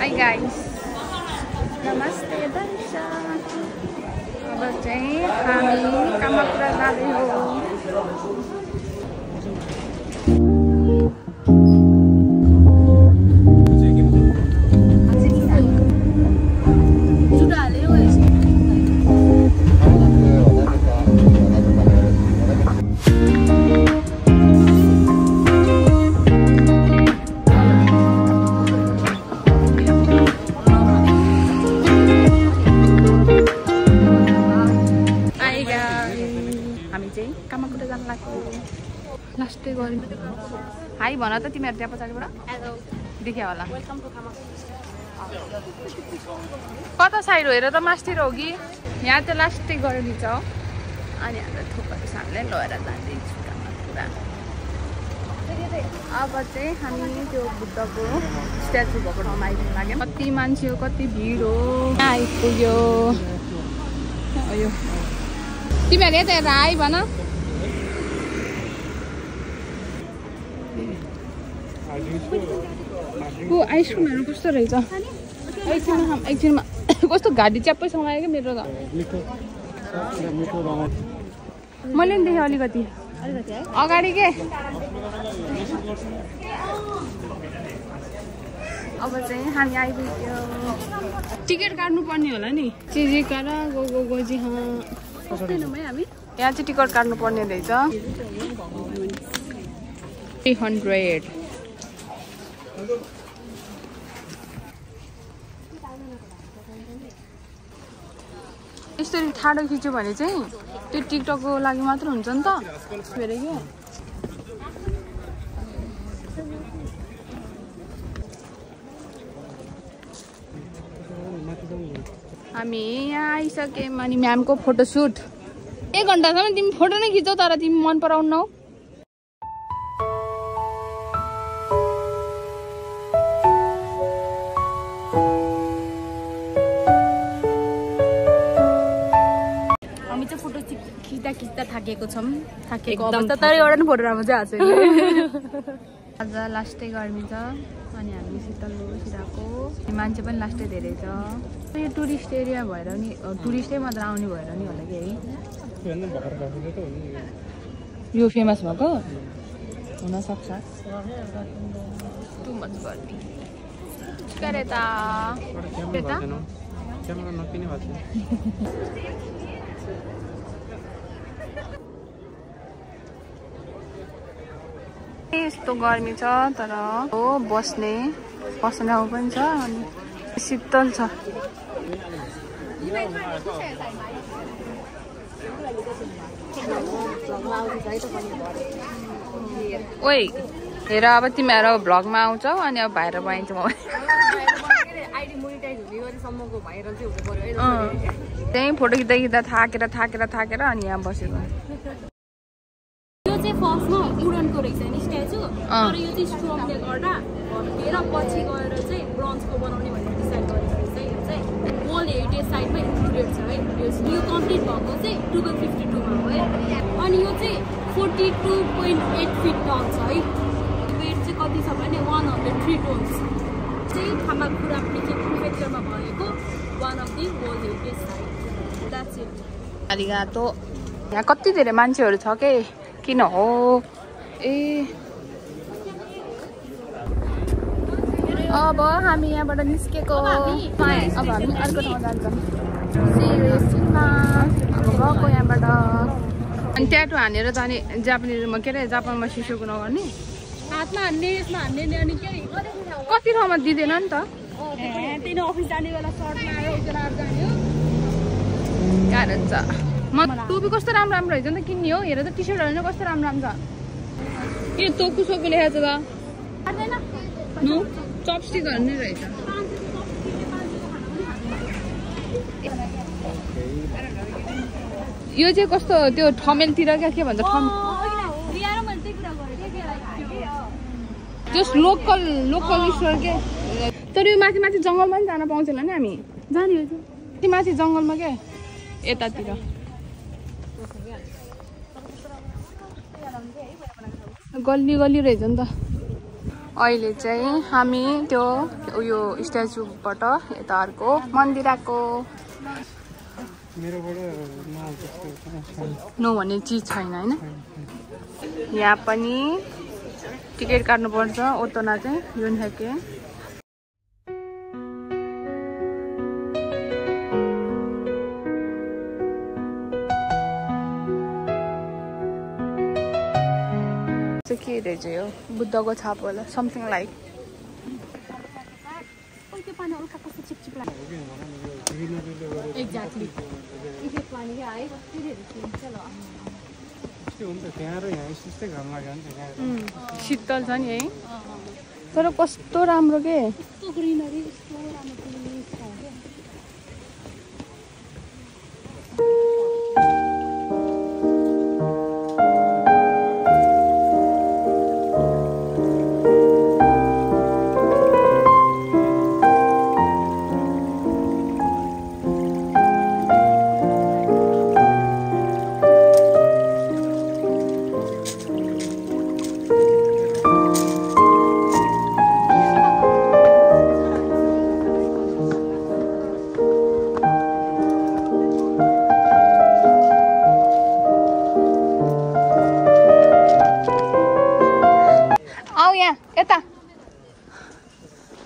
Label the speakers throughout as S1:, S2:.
S1: Hi guys, नमस्ते दर्शक। अब चाहिँ हामी कामाख्या जाँदै हो। कामाख्या जान लाग्यो। लास्टै गर्मी। हाई भन त तिमीहरु त्यहाँ पछाडिबाट। हेलो देख्या होला। Welcome to Kamakhya. कता साइड हो हेर त मास्तिर हो कि यहाँ चाहिँ लास्टै गर्मी छ अनि हाम्रो थोपहरू सामले लगेर जाँदैछु कामाख्या। अब चाहिँ हामी त्यो बुद्धको स्ट्याचु भएको ठाउँमा आइपुग्न लाग्यो। कति मान्छे हो कति भिड हो। यहाँ आइपुग्यो। यो तिमीहरु यता हेरेर हाई भन। आइसक्रिमहरू कस्तो रहेछ एकछिनमा कस्तो घाँटी च्याप्पै समायो क्या मेरो त। मैले पनि देखेँ अलिकति अगाडि के। अब चाहिँ हामी आइपुग्यो। टिकट काट्नु पर्ने होला नि। चिजी कार गोजी हामी यहाँ चाहिँ टिकट काट्नु पर्ने रहेछ। 300 यसरी ठाडो खिच्यो भने चाहिँ त्यो टिकटकको लागि मात्र हुन्छ नि त। फेरि के हामी यहाँ आइसक्यौँ अनि म्यामको फोटोसुट। 1 घन्टासम्म तिमी फोटो नै खिचौ तर तिमी मन पराउनौ। हामी चाहिँ फोटो खिच्दा थाकेको छौँ। थाकेको अवस्था तर एउटा पनि फोटो राम्रो चाहिँ आएको। आज लास्टै गर्मी छ अनि हामी शीतल बसिरहेको। मान्छे पनि लास्टै धेरै छ। यो टुरिस्ट एरिया भएर नि टुरिस्टै मात्र आउने भएर नि होला कि है। यो फेमस भएको हुनसक्छ। टु मच गर्मी करे त यस्तो गर्मी छ तर हो बस्ने ठाउँ पनि छ अनि शीतल छ। ओइ हेर अब तिमीहरू भ्लगमा आउँछौ अनि अब भाइरल बनाइन्छ। त्यही फोटो खिच्दा थाकेर अनि यहाँ बसेको। यो चाहिँ फर्स्टमा वुडनको रहेछ नि स्ट्याचु तर यो चाहिँ स्ट्रङले गर्दा भत्किएर पछि गएर चाहिँ ब्रोन्जको बनाउने भनेर डिसाइड गरेको रहेछ। यो चाहिँ वर्ल्ड हेरिटेज साइटमा इन्क्लुडेड छ है। यो कम्प्लिट भएको चाहिँ 2052 मा हो है। अनि यो चाहिँ 42.8 फिट टल छ है। वेट चाहिँ कति छ भने 103 टन्स चाहिँ कामाख्या प्रिफेक्चरमा भएको one of the world heritage site. That's it. आरिगातो। यहाँ कति धेरै मान्छेहरू छ के किन हो ए। अब हामी यहाँबाट निस्केको। अब हामी अर्को ठाउँ जान्छौँ। अब गएको यहाँबाट अनि ट्याटु हानेर जाने जापानिजमा के अरे जापानमा सिसोको नगर्ने हातमा हान्ने यसमा हान्ने अनि के कति ठाउँमा दिँदैन नि त। तिनी अफिस जाने बेला सर्टमा आयो जाने हो गाह्रो छ। टोपी कस्तो राम्रो रहेछ नि त किन्ने हो। हेर त टी सर्टहरू कस्तो राम्रो छ। के तोकुसोको लेखेको छ त चपस्टिकहरू नै रहेछ। यो चाहिँ कस्तो त्यो ठमेलतिर क्या के भन्छ जस्ट लोकल स्टोर के। तर यो माथि जङ्गलमा पनि जान पाउँछ होला नि हामी जाने हो त्यो माथि जङ्गलमा क्या यतातिर। गल्ली रहेछ नि त।
S2: अहिले चाहिँ हामी त्यो उयो स्ट्याचुबाट यता अर्को मन्दिर आएको नो भन्ने चिज छैन हैन यहाँ पनि टिकट काट्नुपर्छ ओतोना चाहिँ युनहेके के रहेछ यो बुद्धको छाप होला समथिङ लाइक
S1: एक्ज्याक्टली
S2: शीतल छ नि है तर कस्तो राम्रो के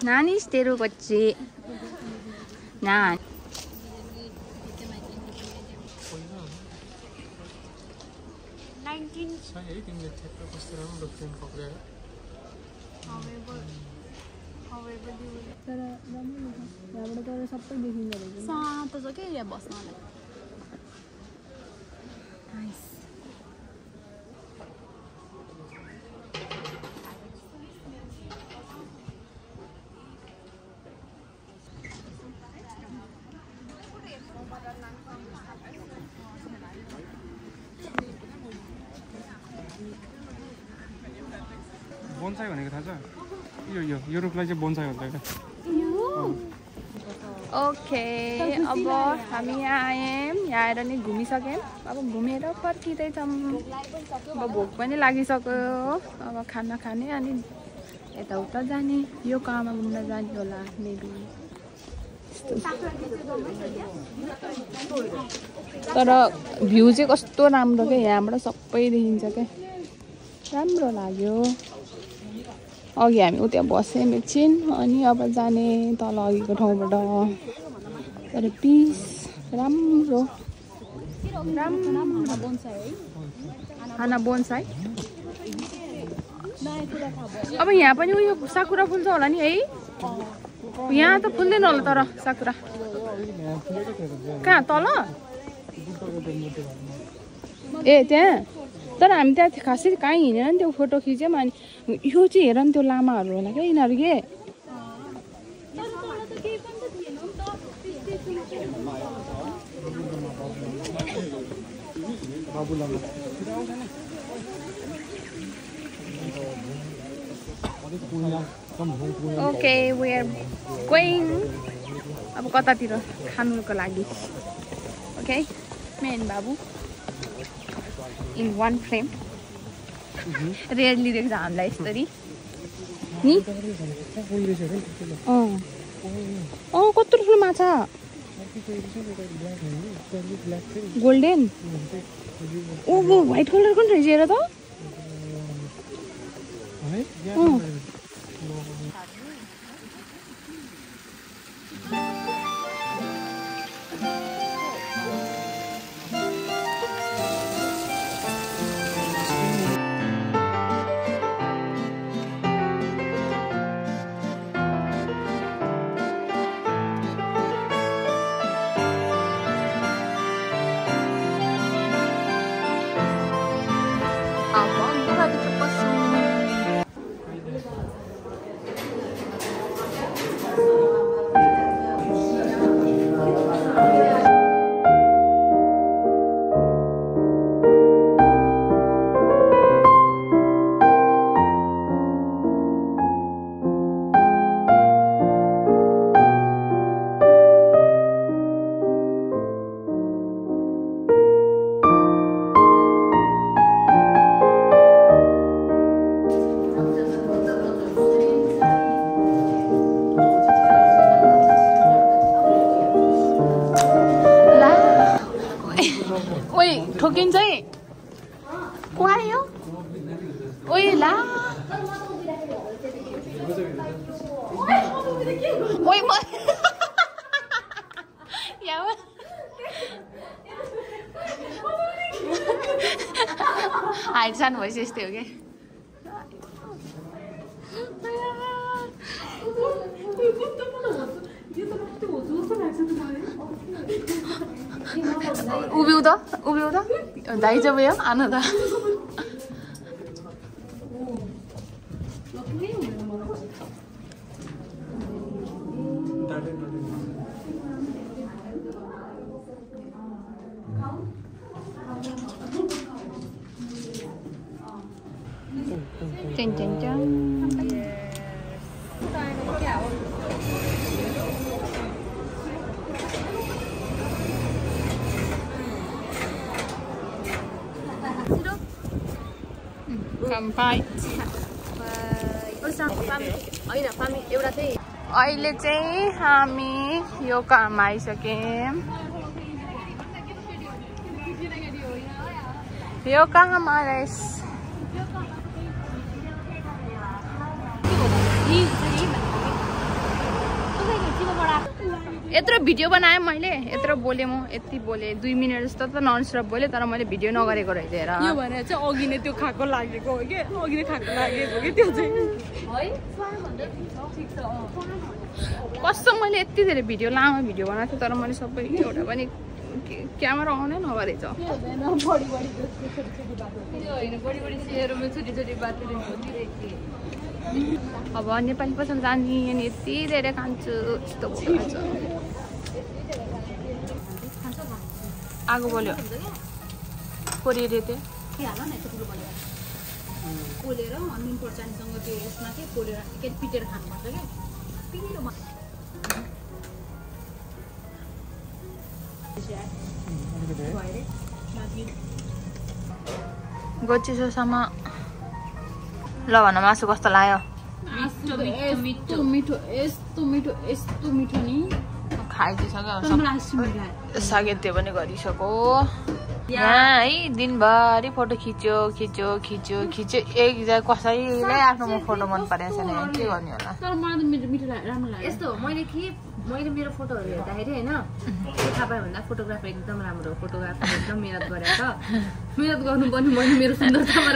S2: नानी तेरो बच्चे ना सबै देखिन्छ
S1: शान्त छ के यहाँ बस्नलाई
S3: बोन्साई भनेको थाहा छ यो रुखलाई चाहिँ बोन्साई भन्छ
S2: ओके अब हामी यहाँ आयौँ यहाँ आएर नि घुमिसक्यौँ अब घुमेर फर्किँदैछौँ अब भोक पनि लागिसक्यो अब खाना खाने अनि यताउता जाने यो काममा घुम्न जाने होला मेबी तर भ्यू चाहिँ कस्तो राम्रो क्या यहाँबाट सबै देखिन्छ क्या राम्रो लाग्यो अघि हामी उता बस्यौँ एकछिन अनि अब जाने तल अघिको ठाउँबाट तर पिस राम्रो खाना बोन्साई अब यहाँ पनि उयो साकुरा फुल्छ होला नि है यहाँ त फुल्दैन होला तर साकुरा कहाँ तल ए त्यहाँ तर हामी त्यहाँ खासै कहीँ हिँडेन नि त्यो फोटो खिच्यौँ अनि यो चाहिँ हेर नि त्यो लामाहरू होला क्या यिनीहरू के ओके वी आर गोइङ अब कतातिर खानुको लागि ओके मेन बाबु इन वान फ्रेम रेयरली देख्छ हामीलाई यसरी नि कत्रो ठुलो माछा गोल्डेन ओहो व्हाइट कलरको नि रहेछ हेर त ठोकिन्छ है को आयो ओइ ला ओइ म यहाँ हाइट सानो भएपछि यस्तै हो कि उभिउ त दाइजो आनु त अहिले चाहिँ हामी यो काम आइसक्यौँ यो काम आइस यत्रो भिडियो बनाएँ मैले यत्रो बोलेँ म यति बोलेँ 2 मिनट जस्तो त नन स्टप बोलेँ तर मैले भिडियो नगरेको रहेछ हेर
S1: यो भने चाहिँ अघि नै त्यो खाएको लागेको हो कि अघि नै खाएको लागेको कि त्यो चाहिँ
S2: कस्तो मैले यति धेरै भिडियो लामो भिडियो बनाएको थिएँ तर मैले सबै एउटा पनि क्यामेरा आउनै नगरेछ अब नेपाली पसन्द जाने अनि यति धेरै खान्छु यस्तो खान्छु आगो बोल्यो कोरिएर त्यो
S1: पोलेर नुन पर्चानीसँग त्यो यसमा के पोलेर के पिटेर खानुपर्छ क्या पिरो
S2: गोची सोसामा ल भन मासु कस्तो लाग्यो
S1: यस्तो मिठो यस्तो मिठो नि
S2: खाइदिइसक्यो सागेत्य पनि गरिसक्यो यहाँ है दिनभरि फोटो खिच्यो एक जग्गा कसैलाई आफ्नो फोटो मन परेको छैन के गर्ने होला
S1: तर मलाई मिठो मिठो राम्रो लाग्यो
S4: यस्तो मैले मेरो फोटोहरू हेर्दाखेरि होइन थाहा पाएँ भन्दा फोटोग्राफर एकदम राम्रो फोटोग्राफर एकदम मेहनत गरेर मेहनत गर्नुपर्ने मैले मेरो सुन्दरतामा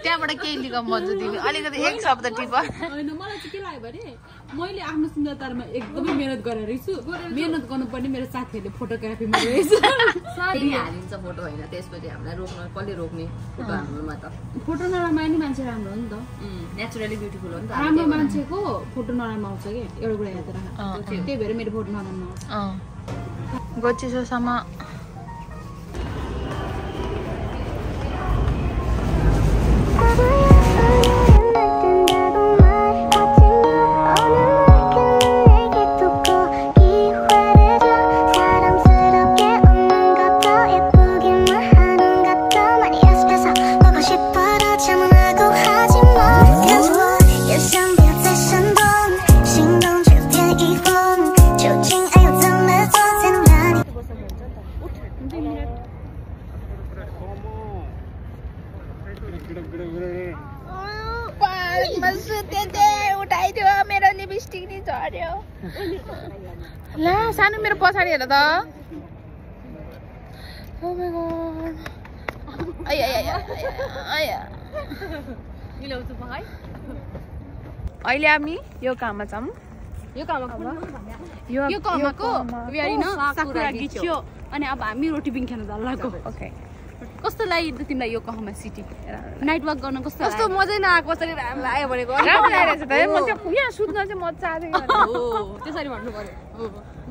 S2: त्यहाँबाट केही लिक मजा दिनु अलिकति एक शब्द टिप
S1: होइन मलाई चाहिँ के लाग्यो भने मैले आफ्नो सुन्दरतामा एकदमै मेहनत गरेर छु मेहनत गर्नुपर्ने मेरो साथीहरूले फोटोग्राफीमा रहेछ
S4: हालिन्छ फोटो होइन त्यसपछि हामीलाई रोक्न कसले रोक्ने फोटो हाल्नुमा त
S1: फोटो नरामा नि मान्छे राम्रो हो नि त
S4: नेचुरली ब्युटिफुल हो नि त
S1: राम्रो मान्छेको फोटो नरामा आउँछ कि एउटा कुरा याद राख त्यही भएर मेरो फोटो नरामा आउँछ
S2: गोची सोसामा उठाइदियो मेरो लिपस्टिक नि झर्यो ला सानो मेरो पछाडि हेर त अहिले हामी यो काममा छौँ
S1: यो कामको साकुरा गिच्यो अनि अब हामी रोटी बिङ खान जाल्लाको
S2: ओके
S1: कस्तो लाग्यो तिमीलाई यो कहमा सिटी नाइट वाक गर्न कस्तो
S4: मजै नआएको कसरी राम्रो आयो भनेको
S2: राम्रो लागेछ त म चाहिँ यहाँ सुत्न चाहिँ मजा आयो
S1: त्यसरी भन्नु पर्यो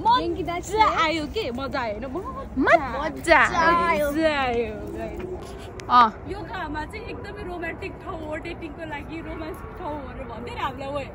S1: मजा आयो के मजा आयो
S2: मजा आयो
S1: यो काममा चाहिँ एकदमै रोमान्टिक ठाउँ हो डेटिङको लागि रोमान्स ठाउँहरू भन्दै हामीलाई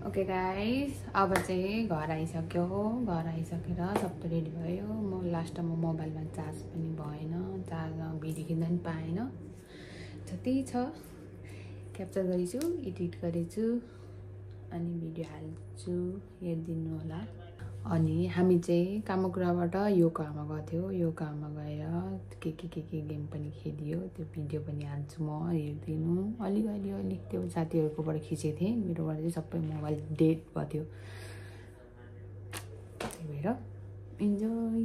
S2: ओके गाइस, अब चाहिँ घर आइसक्यो। घर आइसकेर सबै रेडी भयो। म लास्टमा मोबाइलमा चार्ज पनि भएन, चार्जमा भिडियो खिच्न पनि पाएन। जति छ क्याप्चर गरेछु, एडिट गरेछु अनि भिडियो हाल्छु, हेरिदिनु होला। अनि हामी चाहिँ कामकुराबाट योगामा गएको थियौँ। योगामा गएर के गेम पनि खेलियो, त्यो भिडियो पनि हाल्छु म, हेरिदिनु। अलि त्यो साथीहरूकोबाट खिचेको थिएँ, मेरोबाट चाहिँ सबै मोबाइल डेड भएको थियो, त्यही भएर इन्जोय।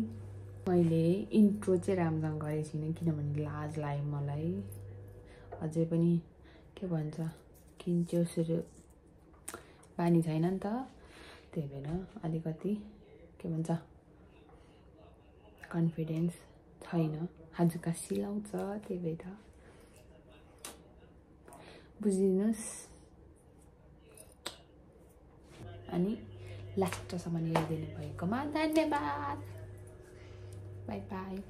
S2: मैले इन्ट्रो चाहिँ राम्रोसँग गरेको छुइनँ किनभने लाज लाग्यो मलाई। अझै पनि के भन्छ किन्चोसुरु बानी छैन नि त, त्यही भएर अलिकति के भन्छ कन्फिडेन्स छैन, हाजुका सिलाउँछ, त्यही भएर बुझिदिनुहोस्। अनि लास्टसम्म हेरिदिनु भएकोमा धन्यवाद। By by.